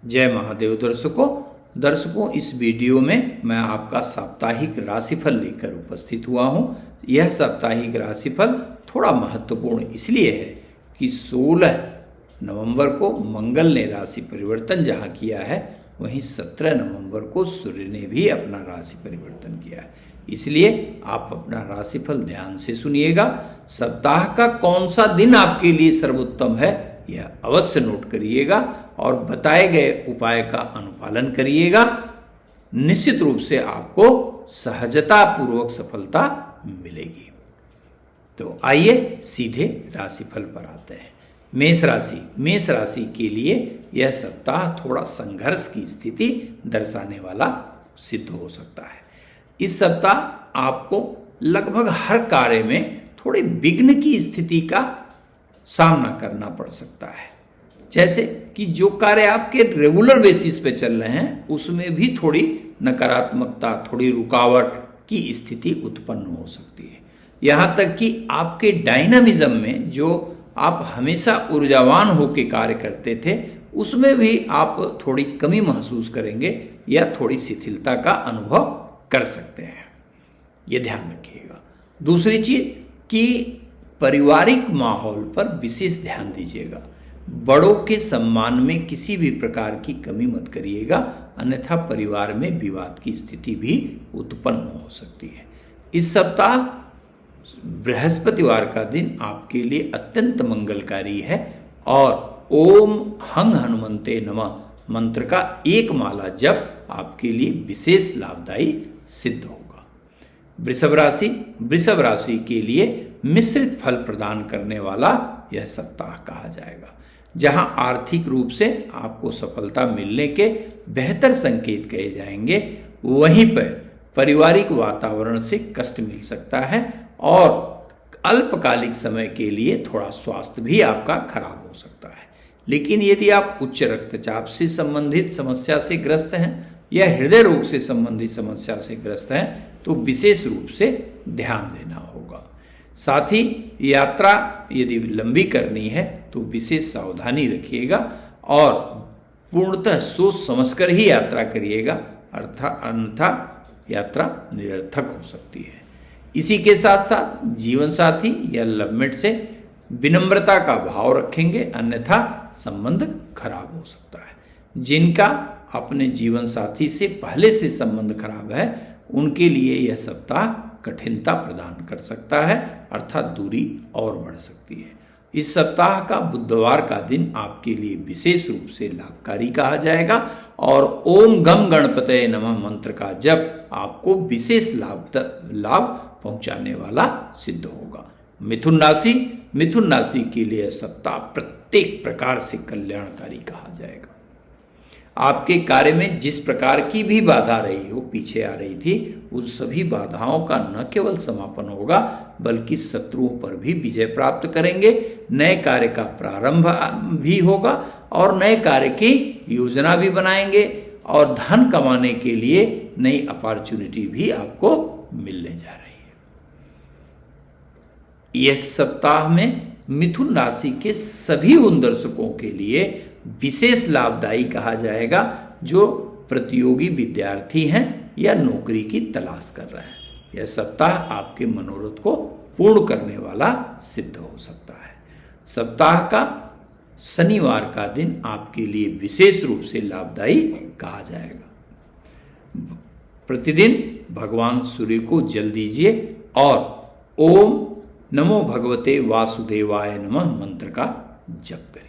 जय महादेव दर्शकों, इस वीडियो में मैं आपका साप्ताहिक राशिफल लेकर उपस्थित हुआ हूं। यह साप्ताहिक राशिफल थोड़ा महत्वपूर्ण इसलिए है कि 16 नवंबर को मंगल ने राशि परिवर्तन जहां किया है, वहीं 17 नवंबर को सूर्य ने भी अपना राशि परिवर्तन किया है। इसलिए आप अपना राशिफल ध्यान से सुनिएगा। सप्ताह का कौन सा दिन आपके लिए सर्वोत्तम है, यह अवश्य नोट करिएगा और बताए गए उपाय का अनुपालन करिएगा। निश्चित रूप से आपको सहजता पूर्वक सफलता मिलेगी। तो आइए सीधे राशिफल पर आते हैं। मेष राशि के लिए यह सप्ताह थोड़ा संघर्ष की स्थिति दर्शाने वाला सिद्ध हो सकता है। इस सप्ताह आपको लगभग हर कार्य में थोड़े विघ्न की स्थिति का सामना करना पड़ सकता है। जैसे कि जो कार्य आपके रेगुलर बेसिस पे चल रहे हैं, उसमें भी थोड़ी नकारात्मकता, थोड़ी रुकावट की स्थिति उत्पन्न हो सकती है। यहाँ तक कि आपके डायनामिज्म में जो आप हमेशा ऊर्जावान होकर कार्य करते थे, उसमें भी आप थोड़ी कमी महसूस करेंगे या थोड़ी शिथिलता का अनुभव कर सकते हैं। ये ध्यान रखिएगा। दूसरी चीज कि पारिवारिक माहौल पर विशेष ध्यान दीजिएगा। बड़ों के सम्मान में किसी भी प्रकार की कमी मत करिएगा, अन्यथा परिवार में विवाद की स्थिति भी उत्पन्न हो सकती है। इस सप्ताह बृहस्पतिवार का दिन आपके लिए अत्यंत मंगलकारी है और ओम हंग हनुमंते नमः मंत्र का एक माला जप आपके लिए विशेष लाभदायी सिद्ध होगा। वृषभ राशि के लिए मिश्रित फल प्रदान करने वाला यह सप्ताह कहा जाएगा। जहां आर्थिक रूप से आपको सफलता मिलने के बेहतर संकेत कहे जाएंगे, वहीं पर पारिवारिक वातावरण से कष्ट मिल सकता है और अल्पकालिक समय के लिए थोड़ा स्वास्थ्य भी आपका खराब हो सकता है। लेकिन यदि आप उच्च रक्तचाप से संबंधित समस्या से ग्रस्त हैं या हृदय रोग से संबंधित समस्या से ग्रस्त हैं, तो विशेष रूप से ध्यान देना होगा। साथ ही यात्रा यदि लंबी करनी है तो विशेष सावधानी रखिएगा और पूर्णतः सोच समझकर ही यात्रा करिएगा, अन्यथा यात्रा निरर्थक हो सकती है। इसी के साथ साथ जीवन साथी या लवमेट से विनम्रता का भाव रखेंगे, अन्यथा संबंध खराब हो सकता है। जिनका अपने जीवन साथी से पहले से संबंध खराब है, उनके लिए यह सप्ताह कठिनता प्रदान कर सकता है, अर्थात दूरी और बढ़ सकती है। इस सप्ताह का बुधवार का दिन आपके लिए विशेष रूप से लाभकारी कहा जाएगा और ओम गम गणपतये नमः मंत्र का जप आपको विशेष लाभ पहुंचाने वाला सिद्ध होगा। मिथुन राशि के लिए सप्ताह प्रत्येक प्रकार से कल्याणकारी कहा जाएगा। आपके कार्य में जिस प्रकार की भी बाधा रही हो, पीछे आ रही थी, उन सभी बाधाओं का न केवल समापन होगा बल्कि शत्रुओं पर भी विजय प्राप्त करेंगे। नए कार्य का प्रारंभ भी होगा और नए कार्य की योजना भी बनाएंगे और धन कमाने के लिए नई अपॉर्चुनिटी भी आपको मिलने जा रही है। यह सप्ताह में मिथुन राशि के सभी उन दर्शकों के लिए विशेष लाभदायी कहा जाएगा जो प्रतियोगी विद्यार्थी हैं या नौकरी की तलाश कर रहे हैं। यह सप्ताह आपके मनोरथ को पूर्ण करने वाला सिद्ध हो सकता है। सप्ताह का शनिवार का दिन आपके लिए विशेष रूप से लाभदायी कहा जाएगा। प्रतिदिन भगवान सूर्य को जल दीजिए और ओम नमो भगवते वासुदेवाय नमः मंत्र का जप करिए।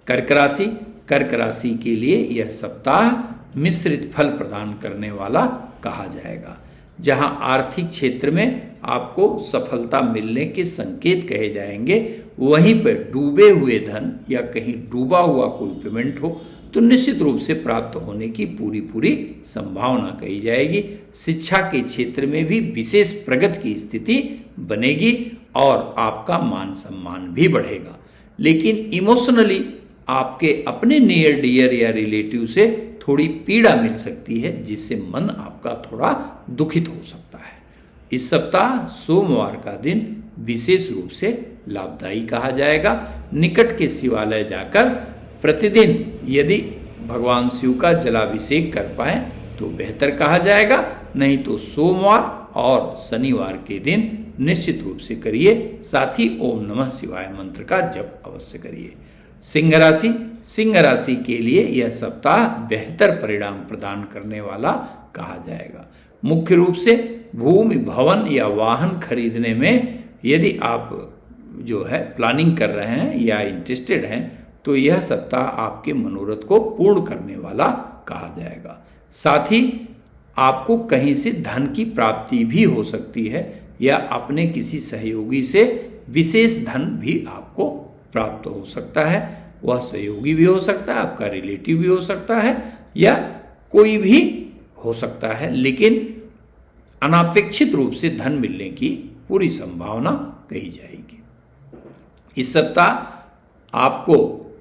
कर्क राशि के लिए यह सप्ताह मिश्रित फल प्रदान करने वाला कहा जाएगा। जहां आर्थिक क्षेत्र में आपको सफलता मिलने के संकेत कहे जाएंगे, वहीं पर डूबे हुए धन या कहीं डूबा हुआ कोई पेमेंट हो तो निश्चित रूप से प्राप्त होने की पूरी संभावना कही जाएगी। शिक्षा के क्षेत्र में भी विशेष प्रगति की स्थिति बनेगी और आपका मान सम्मान भी बढ़ेगा। लेकिन इमोशनली आपके अपने नियर डियर या रिलेटिव से थोड़ी पीड़ा मिल सकती है, जिससे मन आपका थोड़ा दुखित हो सकता है। इस सप्ताह सोमवार का दिन विशेष रूप से लाभदायी कहा जाएगा। निकट के शिवालय जाकर प्रतिदिन यदि भगवान शिव का जलाभिषेक कर पाए तो बेहतर कहा जाएगा, नहीं तो सोमवार और शनिवार के दिन निश्चित रूप से करिए। साथ ही ओम नमः शिवाय मंत्र का जप अवश्य करिए। सिंह राशि, सिंह राशि के लिए यह सप्ताह बेहतर परिणाम प्रदान करने वाला कहा जाएगा। मुख्य रूप से भूमि, भवन या वाहन खरीदने में यदि आप जो है प्लानिंग कर रहे हैं या इंटरेस्टेड हैं तो यह सप्ताह आपके मनोरथ को पूर्ण करने वाला कहा जाएगा। साथ ही आपको कहीं से धन की प्राप्ति भी हो सकती है या अपने किसी सहयोगी से विशेष धन भी आपको प्राप्त हो सकता है। वह सहयोगी भी हो सकता है, आपका रिलेटिव भी हो सकता है या कोई भी हो सकता है, लेकिन अनापेक्षित रूप से धन मिलने की पूरी संभावना कही जाएगी। इस सप्ताह आपको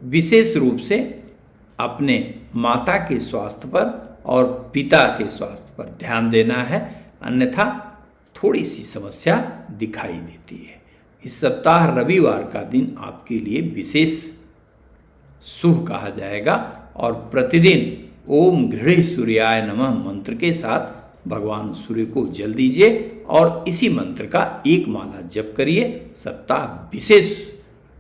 विशेष रूप से अपने माता के स्वास्थ्य पर और पिता के स्वास्थ्य पर ध्यान देना है, अन्यथा थोड़ी सी समस्या दिखाई देती है। इस सप्ताह रविवार का दिन आपके लिए विशेष शुभ कहा जाएगा और प्रतिदिन ओम गृह सूर्याय नमः मंत्र के साथ भगवान सूर्य को जल दीजिए और इसी मंत्र का एक माला जप करिए। सप्ताह विशेष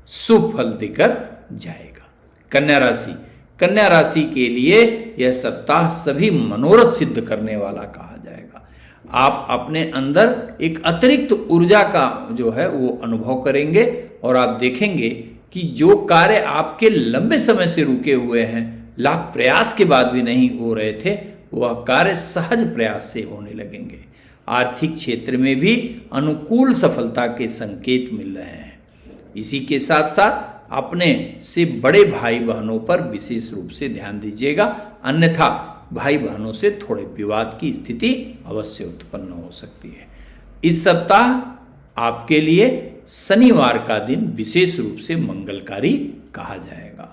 शुभ फल देकर जाएगा। कन्या राशि, कन्या राशि के लिए यह सप्ताह सभी मनोरथ सिद्ध करने वाला कहा जाएगा। आप अपने अंदर एक अतिरिक्त ऊर्जा का जो है वो अनुभव करेंगे और आप देखेंगे कि जो कार्य आपके लंबे समय से रुके हुए हैं, लाख प्रयास के बाद भी नहीं हो रहे थे, वह कार्य सहज प्रयास से होने लगेंगे। आर्थिक क्षेत्र में भी अनुकूल सफलता के संकेत मिल रहे हैं। इसी के साथ साथ अपने से बड़े भाई बहनों पर विशेष रूप से ध्यान दीजिएगा, अन्यथा भाई बहनों से थोड़े विवाद की स्थिति अवश्य उत्पन्न हो सकती है। इस सप्ताह आपके लिए शनिवार का दिन विशेष रूप से मंगलकारी कहा जाएगा,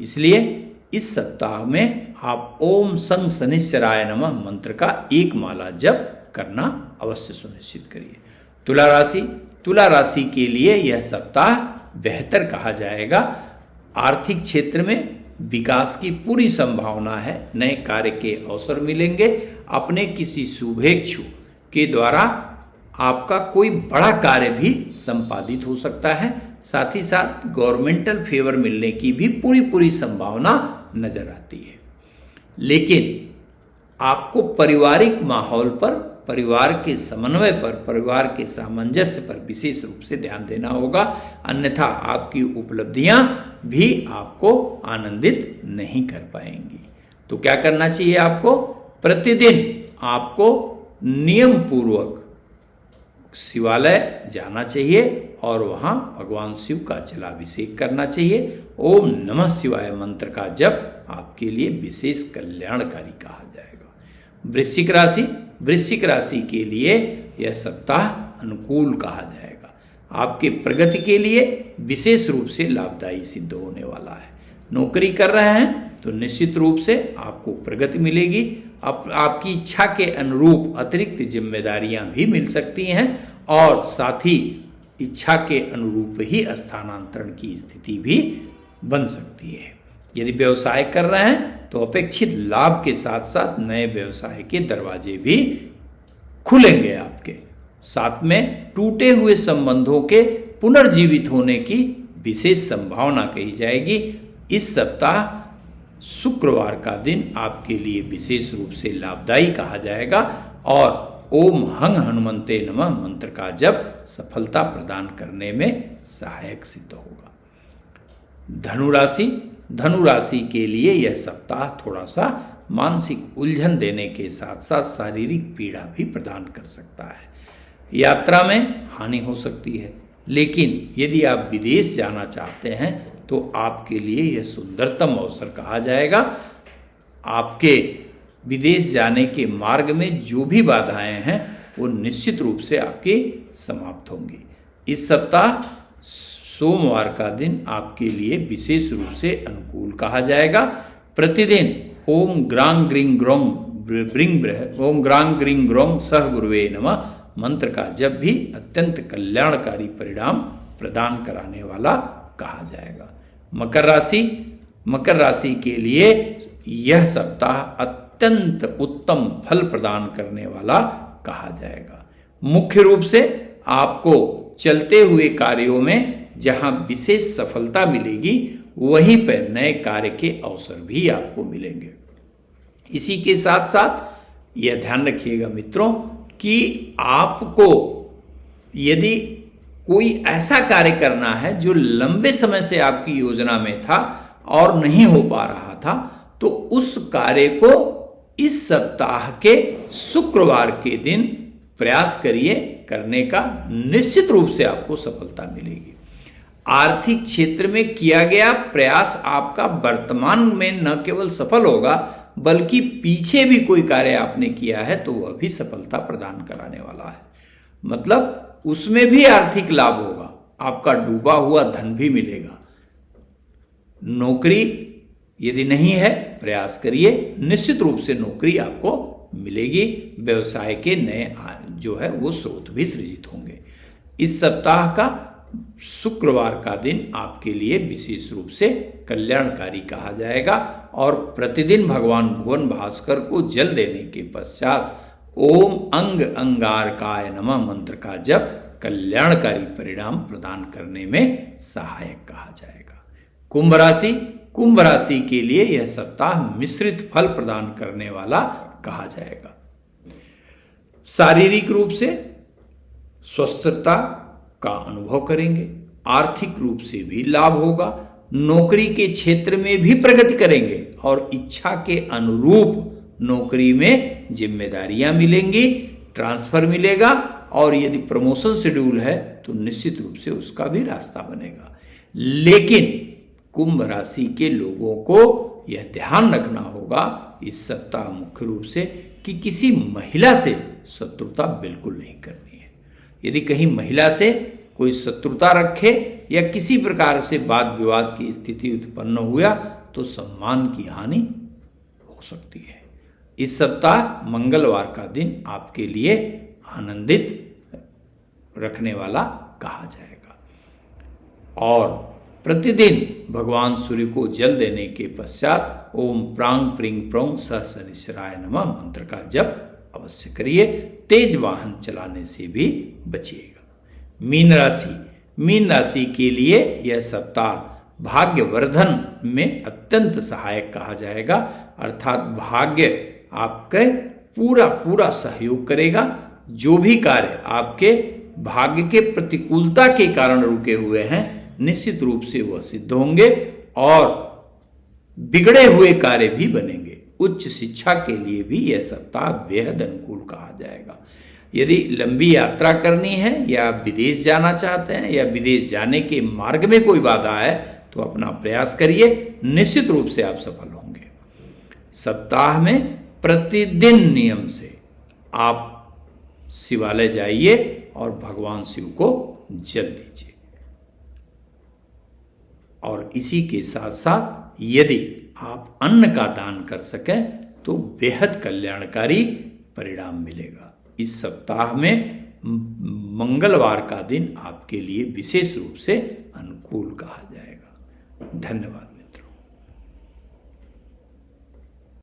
इसलिए इस सप्ताह में आप ओम सं शनिश्चराय नमः मंत्र का एक माला जप करना अवश्य सुनिश्चित करिए। तुला राशि, तुला राशि के लिए यह सप्ताह बेहतर कहा जाएगा। आर्थिक क्षेत्र में विकास की पूरी संभावना है। नए कार्य के अवसर मिलेंगे। अपने किसी शुभेच्छु के द्वारा आपका कोई बड़ा कार्य भी संपादित हो सकता है। साथ ही साथ गवर्नमेंटल फेवर मिलने की भी पूरी संभावना नजर आती है। लेकिन आपको पारिवारिक माहौल पर, परिवार के समन्वय पर, परिवार के सामंजस्य पर विशेष रूप से ध्यान देना होगा, अन्यथा आपकी उपलब्धियां भी आपको आनंदित नहीं कर पाएंगी। तो क्या करना चाहिए आपको? प्रतिदिन आपको नियम पूर्वक शिवालय जाना चाहिए और वहां भगवान शिव का जलाभिषेक करना चाहिए। ओम नमः शिवाय मंत्र का जप आपके लिए विशेष कल्याणकारी कहा जाएगा। वृश्चिक राशि, वृश्चिक राशि के लिए यह सप्ताह अनुकूल कहा जाएगा। आपके प्रगति के लिए विशेष रूप से लाभदायी सिद्ध होने वाला है। नौकरी कर रहे हैं तो निश्चित रूप से आपको प्रगति मिलेगी। आपकी इच्छा के अनुरूप अतिरिक्त जिम्मेदारियां भी मिल सकती हैं और साथ ही इच्छा के अनुरूप ही स्थानांतरण की स्थिति भी बन सकती है। यदि व्यवसाय कर रहे हैं तो अपेक्षित लाभ के साथ साथ नए व्यवसाय के दरवाजे भी खुलेंगे आपके। साथ में टूटे हुए संबंधों के पुनर्जीवित होने की विशेष संभावना कही जाएगी। इस सप्ताह शुक्रवार का दिन आपके लिए विशेष रूप से लाभदायी कहा जाएगा और ओम हंग हनुमंते नमः मंत्र का जप सफलता प्रदान करने में सहायक सिद्ध होगा। धनुराशि, धनुराशि के लिए यह सप्ताह थोड़ा सा मानसिक उलझन देने के साथ साथ शारीरिक पीड़ा भी प्रदान कर सकता है। यात्रा में हानि हो सकती है, लेकिन यदि आप विदेश जाना चाहते हैं तो आपके लिए यह सुंदरतम अवसर कहा जाएगा। आपके विदेश जाने के मार्ग में जो भी बाधाएं हैं वो निश्चित रूप से आपकी समाप्त होंगी। इस सप्ताह सोमवार का दिन आपके लिए विशेष रूप से अनुकूल कहा जाएगा। प्रतिदिन ओम ग्रांग ग्रीं ग्रों ओम ग्रांग ग्रीं ग्रों सह गुरुवे नमः मंत्र का जप भी अत्यंत कल्याणकारी परिणाम प्रदान कराने वाला कहा जाएगा। मकर राशि, मकर राशि के लिए यह सप्ताह अत्यंत उत्तम फल प्रदान करने वाला कहा जाएगा। मुख्य रूप से आपको चलते हुए कार्यों में जहां विशेष सफलता मिलेगी, वहीं पर नए कार्य के अवसर भी आपको मिलेंगे। इसी के साथ साथ यह ध्यान रखिएगा मित्रों कि आपको यदि कोई ऐसा कार्य करना है जो लंबे समय से आपकी योजना में था और नहीं हो पा रहा था, तो उस कार्य को इस सप्ताह के शुक्रवार के दिन प्रयास करिए करने का। निश्चित रूप से आपको सफलता मिलेगी। आर्थिक क्षेत्र में किया गया प्रयास आपका वर्तमान में न केवल सफल होगा, बल्कि पीछे भी कोई कार्य आपने किया है तो वह भी सफलता प्रदान कराने वाला है। मतलब उसमें भी आर्थिक लाभ होगा, आपका डूबा हुआ धन भी मिलेगा। नौकरी यदि नहीं है, प्रयास करिए, निश्चित रूप से नौकरी आपको मिलेगी। व्यवसाय के नए जो है वो स्रोत भी सृजित होंगे। इस सप्ताह का शुक्रवार का दिन आपके लिए विशेष रूप से कल्याणकारी कहा जाएगा और प्रतिदिन भगवान भुवन भास्कर को जल देने के पश्चात ओम अंग अंगारकाय नमः मंत्र का जप कल्याणकारी परिणाम प्रदान करने में सहायक कहा जाएगा। कुंभ राशि के लिए यह सप्ताह मिश्रित फल प्रदान करने वाला कहा जाएगा। शारीरिक रूप से स्वस्थता का अनुभव करेंगे, आर्थिक रूप से भी लाभ होगा, नौकरी के क्षेत्र में भी प्रगति करेंगे और इच्छा के अनुरूप नौकरी में जिम्मेदारियां मिलेंगी, ट्रांसफर मिलेगा और यदि प्रमोशन शेड्यूल है तो निश्चित रूप से उसका भी रास्ता बनेगा। लेकिन कुंभ राशि के लोगों को यह ध्यान रखना होगा इस सप्ताह मुख्य रूप से कि किसी महिला से शत्रुता बिल्कुल नहीं करनी है। यदि कहीं महिला से कोई शत्रुता रखे या किसी प्रकार से वाद विवाद की स्थिति उत्पन्न हुआ तो सम्मान की हानि हो सकती है। इस सप्ताह मंगलवार का दिन आपके लिए आनंदित रखने वाला कहा जाएगा और प्रतिदिन भगवान सूर्य को जल देने के पश्चात ओम प्रांग प्रिंग प्रौंग सहस्रनिश्चराय नमः मंत्र का जप अवश्य करिए। तेज वाहन चलाने से भी बचिएगा। मीन राशि के लिए यह सप्ताह भाग्यवर्धन में अत्यंत सहायक कहा जाएगा, अर्थात भाग्य आपके पूरा सहयोग करेगा। जो भी कार्य आपके भाग्य के प्रतिकूलता के कारण रुके हुए हैं, निश्चित रूप से वह सिद्ध होंगे और बिगड़े हुए कार्य भी बनेंगे। उच्च शिक्षा के लिए भी यह सप्ताह बेहद अनुकूल कहा जाएगा। यदि लंबी यात्रा करनी है या विदेश जाना चाहते हैं या विदेश जाने के मार्ग में कोई बाधा है तो अपना प्रयास करिए, निश्चित रूप से आप सफल होंगे। सप्ताह में प्रतिदिन नियम से आप शिवालय जाइए और भगवान शिव को जल दीजिए और इसी के साथ साथ यदि आप अन्न का दान कर सकें तो बेहद कल्याणकारी परिणाम मिलेगा। इस सप्ताह में मंगलवार का दिन आपके लिए विशेष रूप से अनुकूल कहा जाएगा। धन्यवाद।